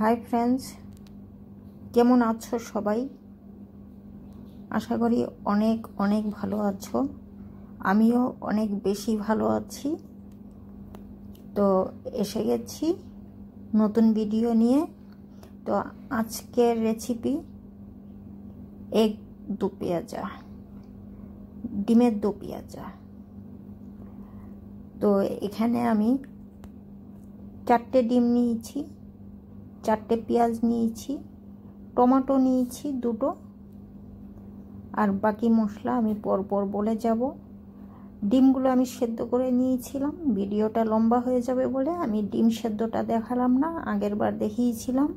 Hi friends, কেমন আছো সবাই? আশা করি অনেক অনেক ভালো আছো। আমিও অনেক বেশি ভালো আছি। তো এসে গেছি নতুন ভিডিও নিয়ে। তো আজকের রেসিপি এগ দো পেঁয়াজা, ডিমের দো পেঁয়াজা। তো এখানে আমি 4টে ডিম নিয়েছি, 4টে পেঁয়াজ নিয়েছি, টমেটো নিয়েছি 2টো, আর বাকি মশলা আমি পরপর বলে যাব। ডিমগুলো আমি সেদ্ধ করে নিয়েছিলাম, ভিডিওটা লম্বা হয়ে যাবে বলে আমি ডিম সেদ্ধটা দেখালাম না, আগের বার দেখিয়েছিলাম।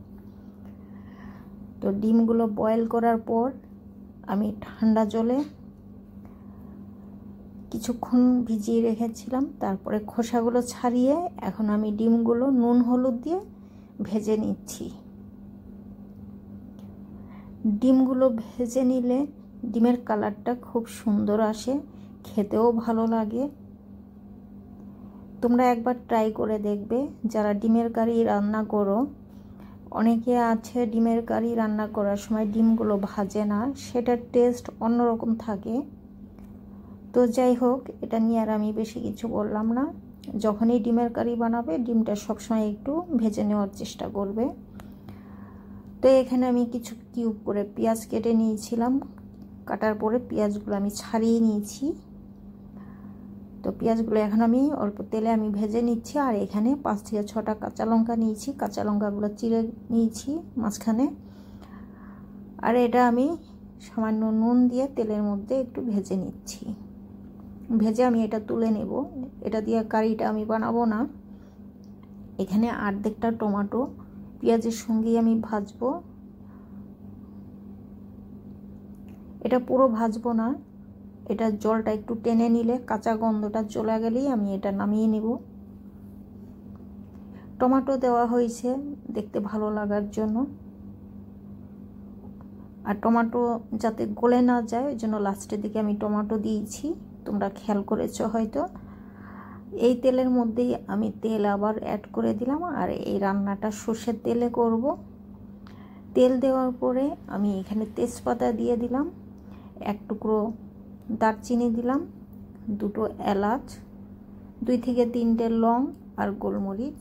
তো ডিমগুলো বয়েল করার পর আমি ঠান্ডা জলে কিছুক্ষণ ভিজিয়ে রেখেছিলাম, তারপরে খোসাগুলো ছাড়িয়ে এখন আমি ডিমগুলো নুন হলুদ দিয়ে ভেজে নিচ্ছি। ডিমগুলো ভেজে নিলে ডিমের কালারটা খুব সুন্দর আসে, খেতেও ভালো লাগে। তোমরা একবার ট্রাই করে দেখবে যারা ডিমের কারি রান্না করো। অনেকে আছে ডিমের কারি রান্না করার সময় ডিমগুলো ভাজে না, সেটার টেস্ট অন্যরকম থাকে। তো যাই হোক, এটা নিয়ে আর আমি বেশি কিছু বললাম না। যখনই ডিমের কারি বানাবে ডিমটা সবসময় একটু ভেজে নেওয়ার চেষ্টা করবে। তো এখানে আমি কিছু কিউব করে পেঁয়াজ কেটে নিয়েছিলাম, কাটার পরে পেঁয়াজগুলো আমি ছাড়িয়ে নিয়েছি। তো পেঁয়াজগুলো এখন আমি অল্প তেলে আমি ভেজে নিচ্ছি। আর এখানে 5 থেকে 6টা কাঁচা লঙ্কা নিয়েছি, কাঁচা লঙ্কাগুলো চিড়ে নিয়েছি মাঝখানে। আর এটা আমি সামান্য নুন দিয়ে তেলের মধ্যে একটু ভেজে নিচ্ছি। ভেজে আমি এটা তুলে নেব, এটা দিয়ে কারিটা আমি বানাবো না। এখানে অর্ধেকটা টমেটো পেঁয়াজের সঙ্গেই আমি ভাজবো। এটা পুরো ভাজবো না, এটা জলটা একটু টেনে নিলে, কাঁচা গন্ধটা চলে গেলেই আমি এটা নামিয়ে নেব। টমেটো দেওয়া হয়েছে দেখতে ভালো লাগার জন্য, আর টমেটো যাতে গলে না যায় ওই জন্য লাস্টের দিকে আমি টমেটো দিয়েছি, তোমরা খেয়াল করেছো হয়তো। এই তেলের মধ্যেই আমি তেল আবার অ্যাড করে দিলাম, আর এই রান্নাটা সর্ষের তেলে করব। তেল দেওয়ার পরে আমি এখানে তেজপাতা দিয়ে দিলাম, 1 টুকরো দারচিনি দিলাম, 2টো এলাচ, 2 থেকে 3টে লং আর গোলমরিচ।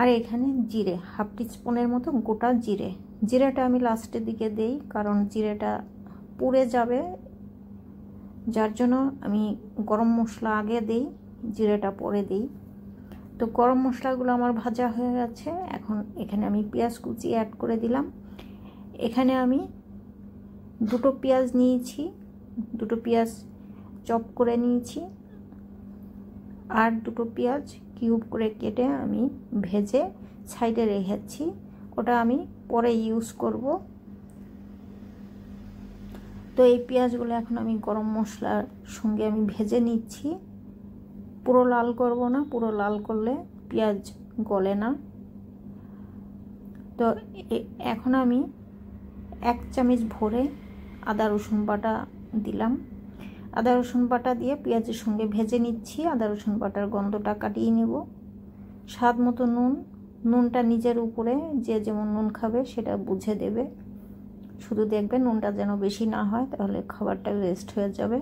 আর এখানে জিরে, হাফ টিস্পুনের মতো গোটা জিরে। জিরেটা আমি লাস্টের দিকে দেই, কারণ জিরেটা পুড়ে যাবে, যার জন্য আমি গরম মশলা আগে দেই, জিরেটা পরে দিই। তো গরম মশলাগুলো আমার ভাজা হয়ে গেছে। এখন এখানে আমি পেঁয়াজ কুচি অ্যাড করে দিলাম। এখানে আমি 2টো পেঁয়াজ নিয়েছি, 2টো পেঁয়াজ চপ করে নিয়েছি, আর 2টো পেঁয়াজ কিউব করে কেটে আমি ভেজে সাইডে রেখেছি, ওটা আমি পরে ইউজ করব। তো এই পেঁয়াজগুলো এখন আমি গরম মশলার সঙ্গে আমি ভেজে নিচ্ছি। পুরো লাল করব না, পুরো লাল করলে পেঁয়াজ গলে না। তো এখন আমি 1 চামচ ভরে আদা রসুন বাটা দিলাম। আদা রসুন বাটা দিয়ে পেঁয়াজের সঙ্গে ভেজে নিচ্ছি। আদা রসুন বাটার গন্ধটা কাটিয়ে নেব। স্বাদ মতো নুন, নুনটা নিজের উপরে যে যেমন নুন খাবে সেটা বুঝে দেবে। শুধু দেখবে নুনটা যেন বেশি না হয়, তাহলে খাবারটা ওয়েস্ট হয়ে যাবে।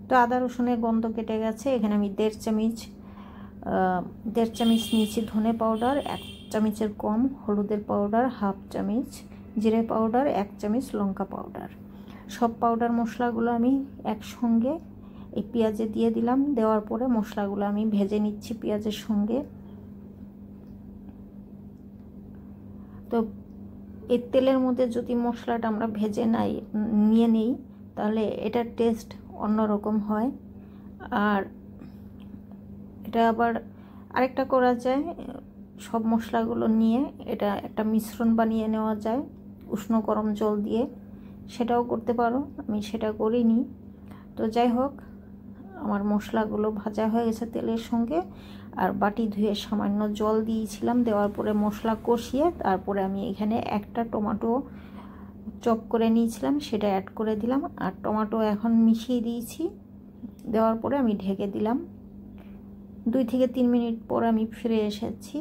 তো আদা রসুনের গন্ধ কেটে গেছে। এখানে আমি 1.5 চামচ নিয়েছি ধনে পাউডার, 1 চামচের কম হলুদের পাউডার, হাফ চামচ জিরে পাউডার, 1 চামচ লঙ্কা পাউডার। সব পাউডার মশলাগুলো আমি একসঙ্গে এই পেঁয়াজে দিয়ে দিলাম। দেওয়ার পরে মশলাগুলো আমি ভেজে নিচ্ছি পেঁয়াজের সঙ্গে। তো এই তেলের মধ্যে যদি মশলাটা আমরা ভেজে নিয়ে নেই তাহলে এটার টেস্ট অন্যরকম হয়। আর এটা আবার আরেকটা করা যায়, সব মশলাগুলো নিয়ে এটা একটা মিশ্রণ বানিয়ে নেওয়া যায় উষ্ণ গরম জল দিয়ে, সেটাও করতে পারো, আমি সেটা করিনি। তো যাই হোক, আমার মশলাগুলো ভাজা হয়ে গেছে তেলের সঙ্গে। আর বাটি ধুয়ে সামান্য জল দিয়েছিলাম, দেওয়ার পরে মশলা কষিয়ে তারপরে আমি এখানে একটা টমেটো চপ করে নিয়েছিলাম সেটা অ্যাড করে দিলাম। আর টমেটো এখন মিশিয়ে দিয়েছি, দেওয়ার পরে আমি ঢেকে দিলাম। 2 থেকে 3 মিনিট পর আমি ফিরে এসেছি।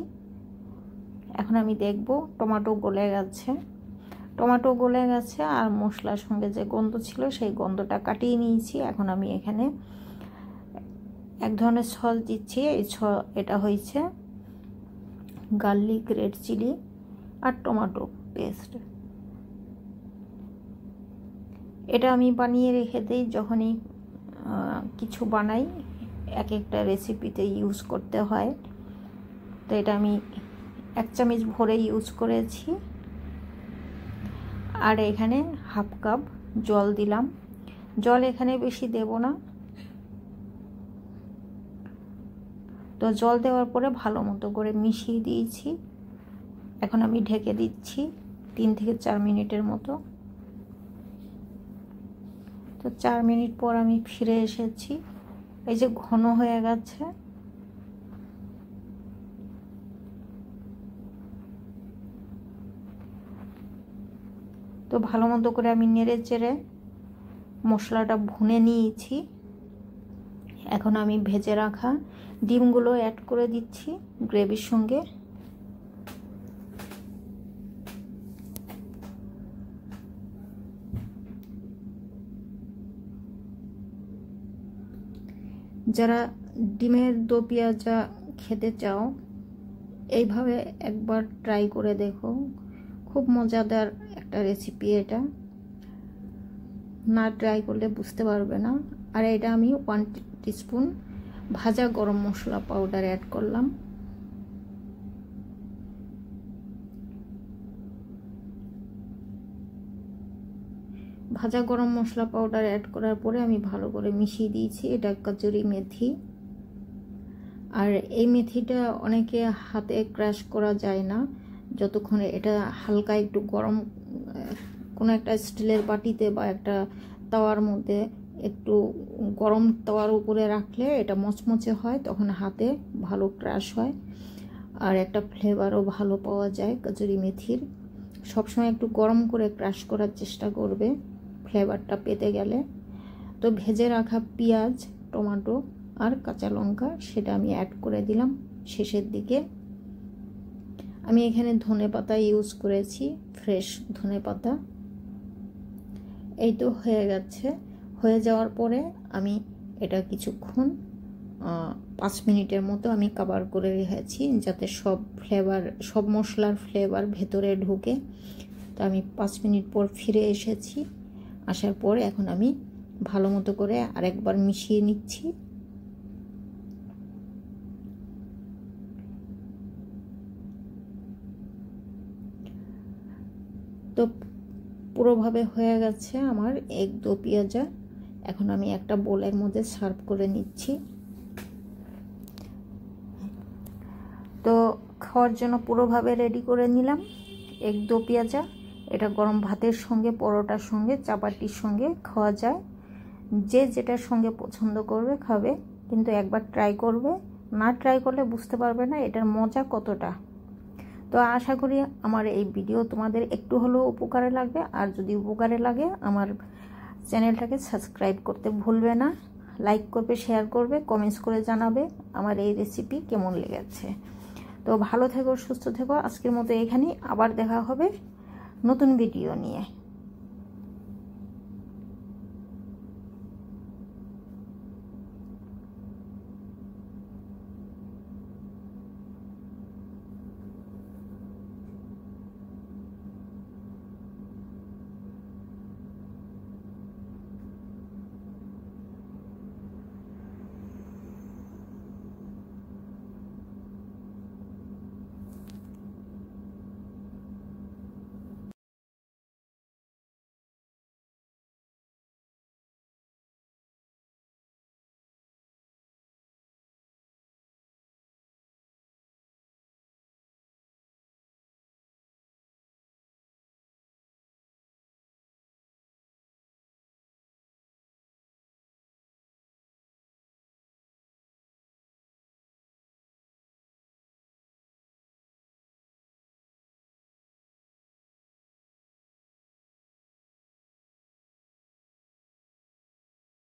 এখন আমি দেখব টমেটো গলে গেছে। টমেটো গলে গেছে আর মশলার সঙ্গে যে গন্ধ ছিল সেই গন্ধটা কাটিয়ে নিয়েছি। এখন আমি এখানে এক ধরনের সস দিচ্ছি। এটা হয়েছে গার্লিক, রেড চিলি আর টমেটো পেস্ট। এটা আমি বানিয়ে রেখে দিই, যখনই কিছু বানাই এক একটা রেসিপিতে ইউজ করতে হয়। তো এটা আমি 1 চামচ ভরে ইউজ করেছি। আর এখানে হাফ কাপ জল দিলাম। জল এখানে বেশি দেব না। তো জল দেওয়ার পরে ভালো মতো করে মিশিয়ে দিয়েছি। এখন আমি ঢেকে দিচ্ছি 3 থেকে 4 মিনিটের মতো। তো 4 মিনিট পর আমি ফিরে এসেছি। এই যে ঘন হয়ে গেছে। তো ভালো মতো করে আমি নেড়ে চেড়ে মশলাটা ভুনে নিয়েছি। এখন আমি ভেজে রাখা ডিমগুলো অ্যাড করে দিচ্ছি গ্রেভির সঙ্গে। যারা ডিমের দো পেঁয়াজা খেতে চাও এইভাবে একবার ট্রাই করে দেখো। খুব মজাদার একটা রেসিপি এটা, না ট্রাই করলে বুঝতে পারবে না। আর এটা আমি 1 টিস্পুন ভাজা গরম মশলা পাউডার অ্যাড করলাম। ভাজা গরম মশলা পাউডার অ্যাড করার পরে আমি ভালো করে মিশিয়ে দিয়েছি। এটা কচুরি মেথি। আর এই মেথিটা অনেকে হাতে ক্রাশ করা যায় না, যতক্ষণ এটা হালকা একটু গরম কোনো একটা স্টিলের বাটিতে বা একটা তাওয়ার মধ্যে একটু গরম তাওয়ার উপরে রাখলে এটা মচমচে হয়, তখন হাতে ভালো ক্রাশ হয় আর একটা ফ্লেভারও ভালো পাওয়া যায় কচুরি মেথির। সবসময় একটু গরম করে ক্রাশ করার চেষ্টা করবে ফ্লেভারটা পেতে গেলে। তো ভেজে রাখা পেঁয়াজ, টমেটো আর কাঁচা লঙ্কা সেটা আমি অ্যাড করে দিলাম শেষের দিকে। আমি এখানে ধনেপাতা ইউজ করেছি, ফ্রেশ ধনেপাতা। এই তো হয়ে গেছে। হয়ে যাওয়ার পরে আমি এটা কিছুক্ষণ 5 মিনিটের মতো আমি কভার করে রেখেছি, যাতে সব মশলার ফ্লেভার ভেতরে ঢুকে। তো আমি 5 মিনিট পর ফিরে এসেছি। আসার পর এখন আমি ভালো মতো করে আরেকবার মিশিয়ে নিচ্ছি। তো পুরোভাবে হয়ে গেছে আমার এগ দো পেঁয়াজা। এখন আমি একটা বোলের মধ্যে সার্ভ করে নিচ্ছি। তো খাওয়ার জন্য পুরোভাবে রেডি করে নিলাম এগ দো পেঁয়াজা। এটা গরম ভাতের সঙ্গে, পরোটার সঙ্গে, চাপাটির সঙ্গে খাওয়া যায়। যে যেটার সঙ্গে পছন্দ করবে খাবে, কিন্তু একবার ট্রাই করবে, না ট্রাই করলে বুঝতে পারবে না এটার মজা কতটা। তো আশা করি আমার এই ভিডিও তোমাদের একটু হলেও উপকারে লাগবে। আর যদি উপকারে লাগে আমার চ্যানেলটাকে সাবস্ক্রাইব করতে ভুলবে না। লাইক করবে, শেয়ার করবে, কমেন্টস করে জানাবে আমার এই রেসিপি কেমন লেগেছে। তো ভালো থেকো, সুস্থ থেকো। আজকের মতো এখানেই, আবার দেখা হবে নতুন ভিডিও নিয়ে।